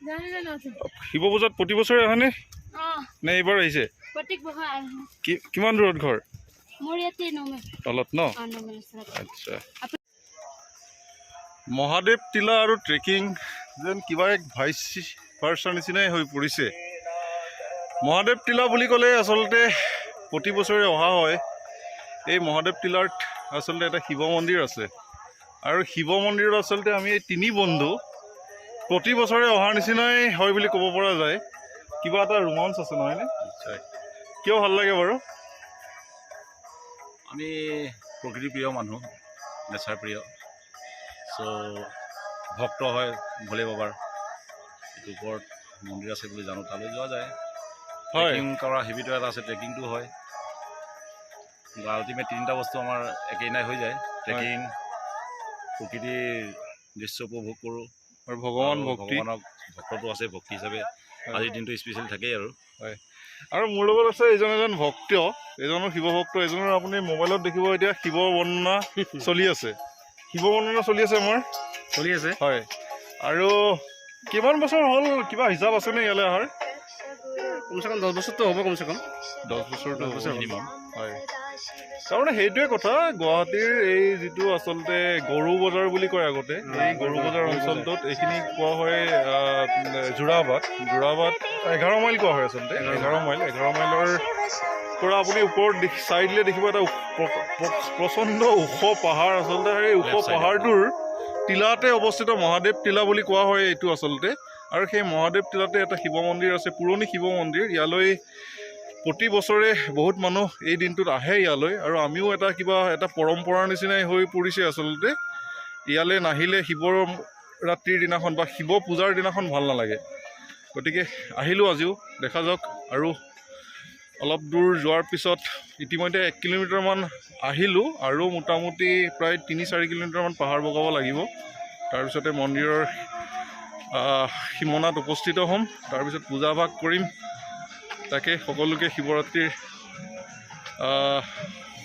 শিৱ পূজাত প্ৰতি বছৰে আহেনে নে এইবাৰ আহিছে কিমান দূৰত ঘৰ তলত ন আচ্ছা মহাদেৱ টিলা আৰু ট্ৰেকিং যেন কিবা এক ভাইচ ভাৰ্চাৰ নিচিনাই হৈ পৰিছে মহাদেৱ টিলা বুলি ক'লে আচলতে প্ৰতি বছৰে অহা হয় এই মহাদেৱ টিলাত আচলতে এটা শিৱ মন্দিৰ আছে আৰু শিৱ মন্দিৰত আচলতে আমি এই তিনি বন্ধু প্ৰতি বছৰে অহাৰ নিচিনাই হয় বুলি ক'ব পৰা যায় কিবা এটা ৰোমাঞ্চ আছে নহয়নে নিশ্চয় কিয় ভাল লাগে বাৰু আমি প্ৰকৃতি প্ৰিয় মানুহ নেচাৰ প্ৰিয় চ' ভক্ত হয় ভোলে বাবাৰ এইটো ওপৰত মন্দিৰ আছে বুলি জানো তালৈ যোৱা যায় ট্ৰেকিং কৰা হেবিটো এটা আছে ট্ৰেকিংটো হয় আল্টিমেট তিনিটা বস্তু আমাৰ একেই নাই হৈ যায় ট্ৰেকিং প্ৰকৃতিৰ দৃশ্য উপভোগ কৰোঁ আৰু ভগৱানক ভক্তটো আছে ভক্তি হিচাপে আজিৰ দিনটো স্পেচিয়েল থাকেই আৰু হয় আৰু মোৰ লগত আছে এজন ভক্ত এজনৰ শিৱ ভক্ত এজনৰ আপুনি মোবাইলত দেখিব এতিয়া শিৱ বৰ্ণনা চলি আছে শিৱ বৰ্ণনা চলি আছে আমাৰ চলি আছে হয় আৰু কিমান বছৰ হ'ল কিবা হিচাপ আছেনে ইয়ালৈ অহাৰ কমচে কম 10 বছৰটো হ'ব কমচে কম 10 বছৰটো মিনিমাম হয় তাৰমানে সেইটোৱে কথা গুৱাহাটীৰ এই যিটো আচলতে গৰু বজাৰ বুলি কয় আগতে এই গৰু বজাৰ অঞ্চলটোত এইখিনি কোৱা হয় যোৰাবাট 11 মাইল কোৱা হয় আচলতে 11 মাইলৰ পৰা আপুনি ওপৰত চাই দিলে দেখিব এটা প্ৰচণ্ড ওখ পাহাৰ আচলতে সেই ওখ পাহাৰটোৰ টিলাতে অৱস্থিত মহাদেৱ টিলা বুলি কোৱা হয় এইটো আচলতে আৰু সেই মহাদেৱ টিলাতে এটা শিৱ মন্দিৰ আছে পুৰণি শিৱ মন্দিৰ ইয়ালৈ প্ৰতি বছৰে বহুত মানুহ এই দিনটোত আহে ইয়ালৈ আৰু আমিও এটা পৰম্পৰাৰ নিচিনাই হৈ পৰিছে আচলতে ইয়ালৈ নাহিলে শিৱৰ ৰাত্ৰিৰ দিনাখন বা শিৱ পূজাৰ দিনাখন ভাল নালাগে গতিকে আহিলোঁ আজিও দেখা যাওক আৰু অলপ দূৰ যোৱাৰ পিছত ইতিমধ্যে 1 কিলোমিটাৰমান আহিলোঁ আৰু মোটামুটি প্ৰায় 3-4 কিলোমিটাৰমান পাহাৰ বগাব লাগিব তাৰপিছতে মন্দিৰৰ সীমনাত উপস্থিত হ'ম তাৰপিছত পূজা ভাগ কৰিম তাকে সকলোকে শিৱৰাত্ৰিৰ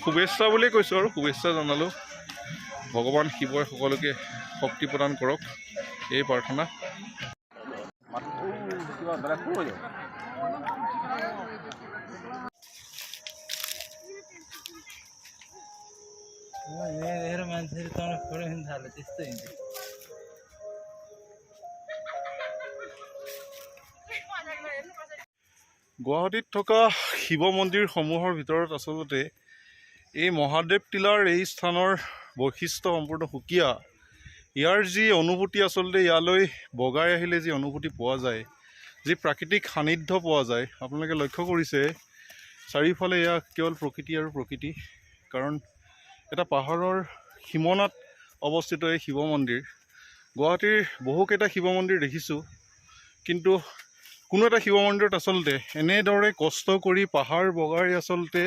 শুভেচ্ছা বুলিয়ে কৈছোঁ আৰু শুভেচ্ছা জনালোঁ ভগৱান শিৱই সকলোকে শক্তি প্ৰদান কৰক এই প্ৰাৰ্থনা গুৱাহাটীত থকা শিৱ মন্দিৰসমূহৰ ভিতৰত আচলতে এই মহাদেৱ টিলাৰ এই স্থানৰ বৈশিষ্ট্য সম্পূৰ্ণ সুকীয়া ইয়াৰ যি অনুভূতি আচলতে ইয়ালৈ বগাই আহিলে যি অনুভূতি পোৱা যায় যি প্ৰাকৃতিক সান্নিধ্য পোৱা যায় আপোনালোকে লক্ষ্য কৰিছে চাৰিওফালে এয়া কেৱল প্ৰকৃতি আৰু প্ৰকৃতি কাৰণ এটা পাহাৰৰ সীমনাত অৱস্থিত এই শিৱ মন্দিৰ গুৱাহাটীৰ বহুকেইটা শিৱ মন্দিৰ দেখিছোঁ কিন্তু কোনো এটা শিৱ মন্দিৰত আচলতে এনেদৰে কষ্ট কৰি পাহাৰ বগাই আচলতে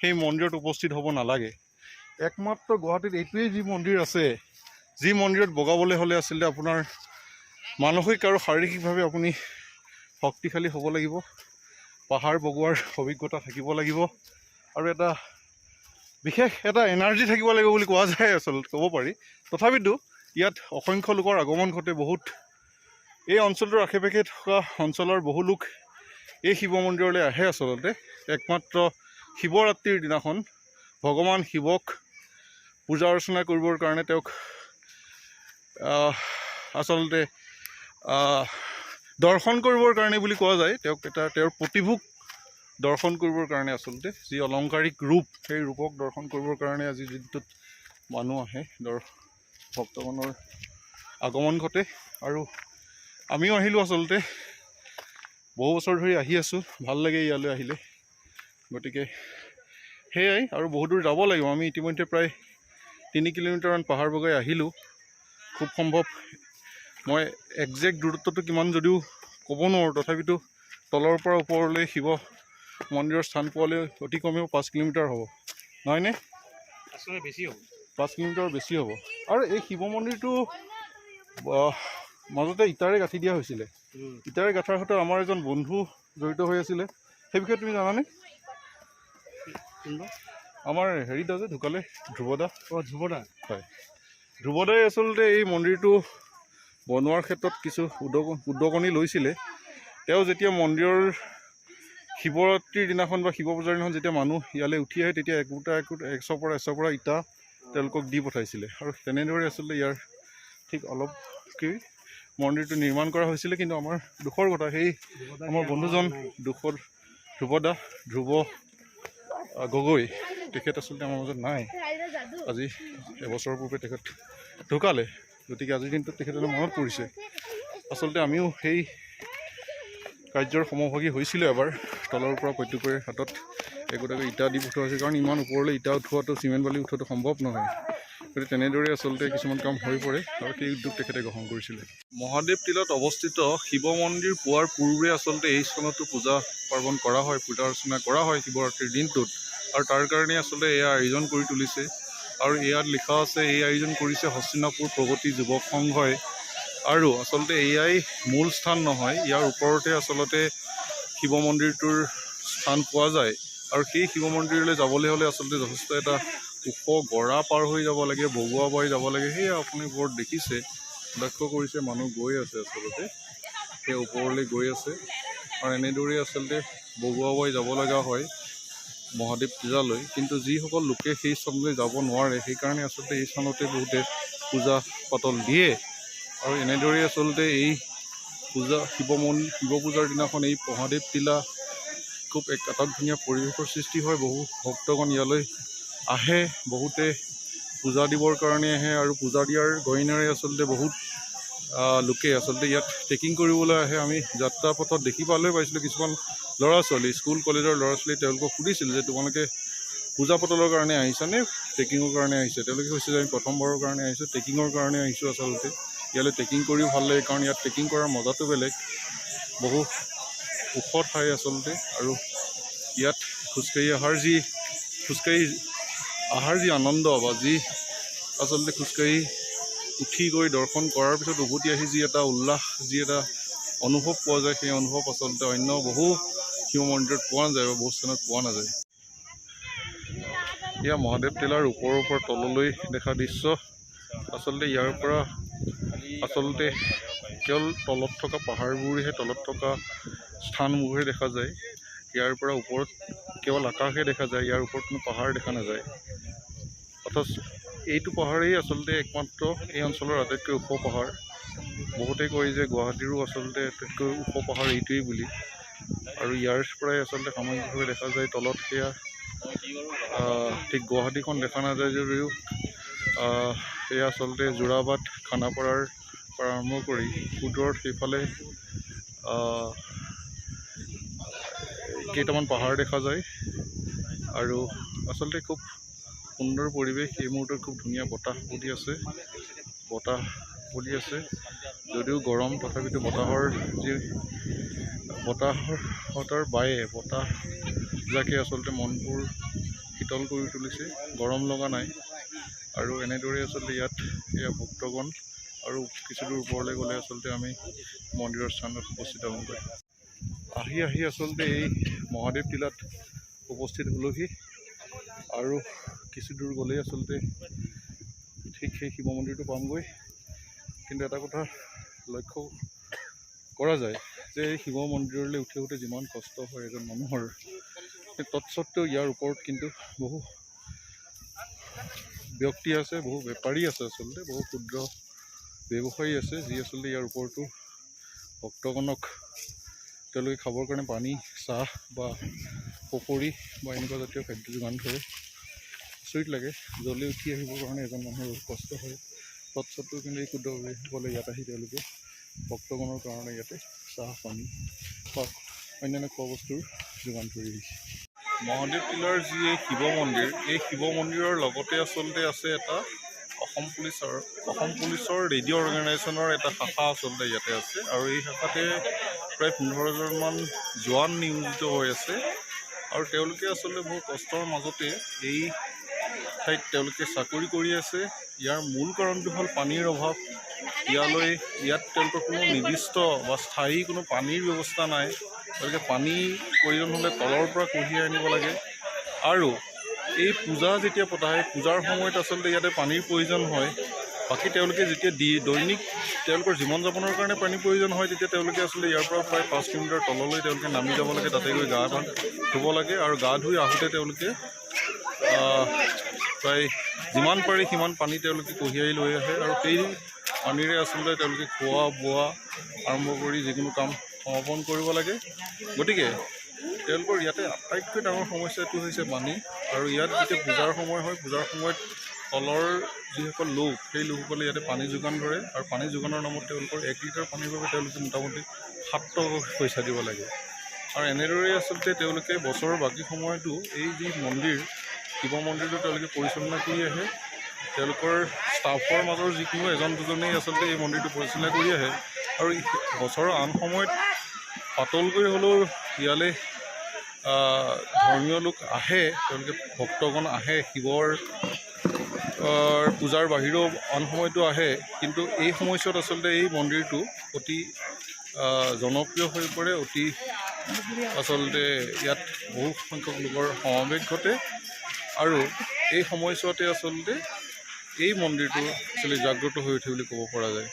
সেই মন্দিৰত উপস্থিত হ'ব নালাগে একমাত্ৰ গুৱাহাটীত এইটোৱেই যি মন্দিৰ আছে যি মন্দিৰত বগাবলৈ হ'লে আচলতে আপোনাৰ মানসিক আৰু শাৰীৰিকভাৱে আপুনি শক্তিশালী হ'ব লাগিব পাহাৰ বগোৱাৰ অভিজ্ঞতা থাকিব লাগিব আৰু এটা বিশেষ এটা এনাৰ্জি থাকিব লাগিব বুলি কোৱা যায় আচলতে ক'ব পাৰি তথাপিতো ইয়াত অসংখ্য লোকৰ আগমন ঘটে বহুত এই অঞ্চলটোৰ আশে পাশে থকা অঞ্চলৰ বহু লোক এই শিৱ মন্দিৰলৈ আহে আচলতে একমাত্ৰ শিৱৰাত্ৰিৰ দিনাখন ভগৱান শিৱক পূজা অৰ্চনা কৰিবৰ কাৰণে তেওঁক আচলতে দৰ্শন কৰিবৰ কাৰণে বুলি কোৱা যায় তেওঁক তেওঁৰ প্ৰতিভোগ দৰ্শন কৰিবৰ কাৰণে আচলতে যি অলংকাৰিক ৰূপ সেই ৰূপক দৰ্শন কৰিবৰ কাৰণে আজি দিনটোত মানুহ আহে ভক্তগণৰ আগমন ঘটে আৰু আমিও আহিলোঁ আচলতে বহু বছৰ ধৰি আহি আছোঁ ভাল লাগে ইয়ালৈ আহিলে গতিকে সেয়াই আৰু বহু দূৰ যাব লাগিব আমি ইতিমধ্যে প্ৰায় 3 কিলোমিটাৰমান পাহাৰ বগাই আহিলোঁ খুব সম্ভৱ মই একজেক্ট দূৰত্বটো কিমান যদিও ক'ব নোৱাৰোঁ তথাপিতো তলৰ পৰা ওপৰলৈ শিৱ মন্দিৰৰ স্থান পোৱালৈ অতি কমেও 5 কিলোমিটাৰ হ'ব নহয়নে আচলতে বেছি হ'ব 5 কিলোমিটাৰ বেছি হ'ব আৰু এই শিৱ মন্দিৰটো মাজতে ইটাৰে গাঁঠি দিয়া হৈছিলে ইটাৰে গাঁঠাৰ সৈতে আমাৰ এজন বন্ধু জড়িত হৈ আছিলে সেই বিষয়ে তুমি জানানে আমাৰ হেৰিত আছে ঢুকালে ধ্ৰুৱদা হয় ধ্ৰুৱদাই আচলতে এই মন্দিৰটো বনোৱাৰ ক্ষেত্ৰত কিছু উদ্যোগনি লৈছিলে। তেওঁ যেতিয়া মন্দিৰৰ শিৱৰাত্ৰিৰ দিনাখন বা শিৱ পূজাৰ দিনাখন যেতিয়া মানুহ ইয়ালৈ উঠি আহে, তেতিয়া একোটা এচপৰা ইটা তেওঁলোকক দি পঠাইছিলে। আৰু তেনেদৰে আচলতে ইয়াৰ ঠিক অলপকৈ মন্দিৰটো নিৰ্মাণ কৰা হৈছিলে। কিন্তু আমাৰ দুখৰ কথা, সেই আমাৰ বন্ধুজন ধ্ৰুৱ গগৈ, তেখেত আচলতে আমাৰ মাজত নাই। আজি এবছৰৰ পূৰ্বে তেখেত ঢুকালে। গতিকে আজিৰ দিনটোত তেখেতলৈ মনত পৰিছে। আচলতে আমিও সেই কাৰ্যৰ সমভাগী হৈছিলোঁ এবাৰ। তলৰ পৰা প্ৰত্যেকৰে হাতত একোটাকৈ ইটা দি পঠোৱা হৈছে, কাৰণ ইমান ওপৰলৈ ইটা উঠোৱাটো, চিমেণ্ট বালি উঠোৱাটো সম্ভৱ নহয়। গতিকে তেনেদৰে আচলতে কিছুমান কাম হৈ পৰে, আৰু সেই উদ্যোগ তেখেতে গ্ৰহণ কৰিছিলে। মহাদেৱ টিলত অৱস্থিত শিৱ মন্দিৰ পোৱাৰ পূৰ্বে আচলতে এই স্থানতো পূজা পাৰ্বণ কৰা হয়, পূজা অৰ্চনা কৰা হয় শিৱৰাত্ৰিৰ দিনটোত। আৰু তাৰ কাৰণে আচলতে এয়া আয়োজন কৰি তুলিছে। আৰু ইয়াত লিখা আছে, এই আয়োজন কৰিছে হস্তিনাপুৰ প্ৰগতি যুৱক সংঘই। আৰু আচলতে এয়াই মূল স্থান নহয়, ইয়াৰ ওপৰতে আচলতে শিৱ মন্দিৰটোৰ স্থান পোৱা যায়। আৰু সেই শিৱ মন্দিৰলৈ যাবলৈ হ'লে আচলতে যথেষ্ট এটা ওখ গৰা পাৰ হৈ যাব লাগে, বগোৱা বাই যাব লাগে। সেয়া আপুনি ওপৰত দেখিছে, লক্ষ্য কৰিছে, মানুহ গৈ আছে আচলতে, সেই ওপৰলৈ গৈ আছে। আৰু এনেদৰেই আচলতে বগোৱা বাই যাব লগা হয় মহাদেৱ পূজালৈ। কিন্তু যিসকল লোকে সেই স্থানলৈ যাব নোৱাৰে, সেইকাৰণে আচলতে এই স্থানতে বহুতে পূজা পাতল দিয়ে। আৰু এনেদৰেই আচলতে এই শিৱ পূজাৰ দিনাখন এই মহাদেৱ টিলা খুব এক আটকধুনীয়া পৰিৱেশৰ সৃষ্টি হয়। বহু ভক্তগণ ইয়ালৈ আহে, বহুতে পূজা দিবৰ কাৰণে আহে। আৰু পূজা দিয়াৰ গহীনেৰে আচলতে বহুত লোকে আচলতে ইয়াত ট্ৰেকিং কৰিবলৈ আহে। আমি যাত্ৰা পথত দেখি পাইছিলোঁ কিছুমান ল'ৰা ছোৱালী, স্কুল কলেজৰ ল'ৰা ছোৱালী, তেওঁলোকক সুধিছিল যে তোমালোকে পূজা পাতলৰ কাৰণে আহিছানে, ট্ৰেকিঙৰ কাৰণে আহিছে? তেওঁলোকে কৈছে যে আমি প্ৰথমবাৰৰ কাৰণে আহিছোঁ, ট্ৰেকিঙৰ কাৰণে আহিছোঁ। আচলতে ইয়ালৈ ট্ৰেকিং কৰিও ভাল লাগে, কাৰণ ইয়াত ট্ৰেকিং কৰাৰ মজাটো বেলেগ, বহু ওখ ঠাই আচলতে। আৰু ইয়াত খোজকাঢ়ি অহাৰ যি আনন্দ, বা যি আচলতে খোজকাঢ়ি উঠি গৈ দৰ্শন কৰাৰ পিছত উভতি আহি যি এটা উল্লাস, যি এটা অনুভৱ পোৱা যায়, সেই অনুভৱ আচলতে অন্য বহু শিৱ মন্দিৰত পোৱা নাযায় বা বহু স্থানত পোৱা নাযায়। এয়া মহাদেৱ টিলাৰ ওপৰৰ পৰা তললৈ দেখা দৃশ্য। আচলতে ইয়াৰ পৰা আচলতে কেৱল তলত থকা পাহাৰবোৰহে, তলত থকা স্থানবোৰহে দেখা যায়। ইয়াৰ পৰা ওপৰত কেৱল আকাশহে দেখা যায়, ইয়াৰ ওপৰত কোনো পাহাৰ দেখা নাযায়। অথচ এইটো পাহাৰেই আচলতে একমাত্ৰ এই অঞ্চলৰ আটাইতকৈ ওখ পাহাৰ। বহুতে কয় যে গুৱাহাটীৰো আচলতে আটাইতকৈ ওখ পাহাৰ এইটোৱেই বুলি। আৰু ইয়াৰ পৰাই আচলতে সামগ্ৰিকভাৱে দেখা যায় তলত সেয়া ঠিক গুৱাহাটীখন দেখা নাযায় যদিও সেয়া আচলতে যোৰাবাট, খানাপাৰাৰ পৰা আৰম্ভ কৰি সুদূৰত সেইফালে কেইটামান পাহাৰ দেখা যায়। আৰু আচলতে খুব সুন্দৰ পৰিৱেশ। এই মুহূৰ্তত খুব ধুনীয়া বতাহ বলি আছে। যদিও গৰম, তথাপিতো বতাহৰ বায়ে বতাহজাকে আচলতে মনবোৰ শীতল কৰি তুলিছে, গৰম লগা নাই। আৰু এনেদৰে আচলতে ইয়াত এয়া ভক্তগণ, আৰু কিছু দূৰ ওপৰলৈ গ'লে আচলতে আমি মন্দিৰৰ স্থানত উপস্থিত হ'মগৈ। আহি আচলতে এই মহাদেৱ টিলাত উপস্থিত হ'লোহি। আৰু কিছু দূৰ গ'লেই আচলতে ঠিক সেই শিৱ মন্দিৰটো পামগৈ। কিন্তু এটা কথা লক্ষ্য কৰা যায় যে এই শিৱ মন্দিৰলৈ উঠি যিমান কষ্ট হয় এজন মানুহৰ, তৎসত্ত্বেও ইয়াৰ ওপৰত কিন্তু বহু ব্যক্তি আছে, বহু বেপাৰী আছে, আচলতে বহু ক্ষুদ্ৰ ব্যৱসায়ী আছে, যি আচলতে ইয়াৰ ওপৰতো ভক্তগণক তেওঁলোকে খাবৰ কাৰণে পানী, চাহ বা পকৰি বা এনেকুৱা জাতীয় খাদ্য যোগান ধৰে। আচৰিত লাগে, জলদি উঠি আহিবৰ কাৰণে এজন মানুহৰ বহুত কষ্ট হয়। তৎসত্ত্বেও কিন্তু এই ক্ষুদ্ৰ ব্যৱসায়ীসকলে ইয়াত আহি তেওঁলোকে ভক্তগণৰ কাৰণে ইয়াতে চাহ, পানী বা অন্যান্য খোৱা বস্তুৰ যোগান ধৰি আহিছে। মহাদেৱ টিলাৰ যি এই শিৱ মন্দিৰ, এই শিৱ মন্দিৰৰ লগতে আচলতে আছে এটা অসম পুলিচৰ ৰেডিঅ' অৰ্গেনাইজেশ্যনৰ এটা শাখা আচলতে ইয়াতে আছে। আৰু এই শাখাতে প্ৰায় 15জনমান জোৱান নিয়োজিত হৈ আছে। আৰু তেওঁলোকে আচলতে বহু কষ্টৰ মাজতে এই ঠাইত তেওঁলোকে চাকৰি কৰি আছে। ইয়াৰ মূল কাৰণটো হ'ল পানীৰ অভাৱ। ইয়াত তেওঁলোকৰ কোনো নিৰ্দিষ্ট বা স্থায়ী কোনো পানীৰ ব্যৱস্থা নাই। তেওঁলোকে পানীৰ প্ৰয়োজন হ'লে তলৰ পৰা কঢ়িয়াই আনিব লাগে। আৰু এই পূজা যেতিয়া পতা হয়, পূজাৰ সময়ত আচলতে ইয়াতে পানীৰ প্ৰয়োজন হয়। বাকী তেওঁলোকে যেতিয়া দৈনিক তেওঁলোকৰ জীৱন যাপনৰ কাৰণে পানীৰ প্ৰয়োজন হয় তেতিয়া তেওঁলোকে আচলতে ইয়াৰ পৰা প্ৰায় 5 কিলোমিটাৰ তললৈ তেওঁলোকে নামি যাব লাগে, তাতে গৈ গা ধুব লাগে। আৰু গা ধুই আহোঁতে তেওঁলোকে প্ৰায় যিমান পাৰি সিমান পানী তেওঁলোকে কঢ়িয়াই লৈ আহে, আৰু সেই পানীৰে আচলতে তেওঁলোকে খোৱা বোৱা আৰম্ভ কৰি যিকোনো কাম সমাপন কৰিব লাগে। গতিকে তেওঁলোকৰ ইয়াতে আটাইতকৈ ডাঙৰ সমস্যাটো হৈছে পানী। আৰু ইয়াত যেতিয়া পূজাৰ সময় হয়, পূজাৰ সময়ত তলৰ যিসকল লোক সেই লোকসকলে ইয়াতে পানী যোগান ধৰে, আৰু পানী যোগানৰ নামত তেওঁলোকৰ 1 লিটাৰ পানীৰ বাবে তেওঁলোকে মোটামুটি 7 টকা পইচা দিব লাগে। আৰু এনেদৰেই আচলতে তেওঁলোকে বছৰৰ বাকী সময়তো এই যি মন্দিৰ, শিৱ মন্দিৰটো তেওঁলোকে পৰিচালনা কৰি আহে। তেওঁলোকৰ ষ্টাফৰ মাজৰ যিকোনো এজন দুজনেই আচলতে এই মন্দিৰটো পৰিচালনা কৰি আহে। আৰু বছৰৰ আন সময়ত পাতলকৈ হ'লেও ইয়ালৈ ধৰ্মীয় লোক আহে, তেওঁলোকে ভক্তগণ আহে, শিৱৰ পূজাৰ বাহিৰেও আন সময়তো আহে। কিন্তু এই সময়ছোৱাত আচলতে এই মন্দিৰটো অতি জনপ্ৰিয় হৈ পৰে, অতি আচলতে ইয়াত বহু সংখ্যক লোকৰ সমাৱেশ ঘটে। আৰু এই সময়ছোৱাতে আচলতে এই মন্দিৰটো আচলতে জাগ্ৰত হৈ উঠে বুলি ক'ব পৰা যায়।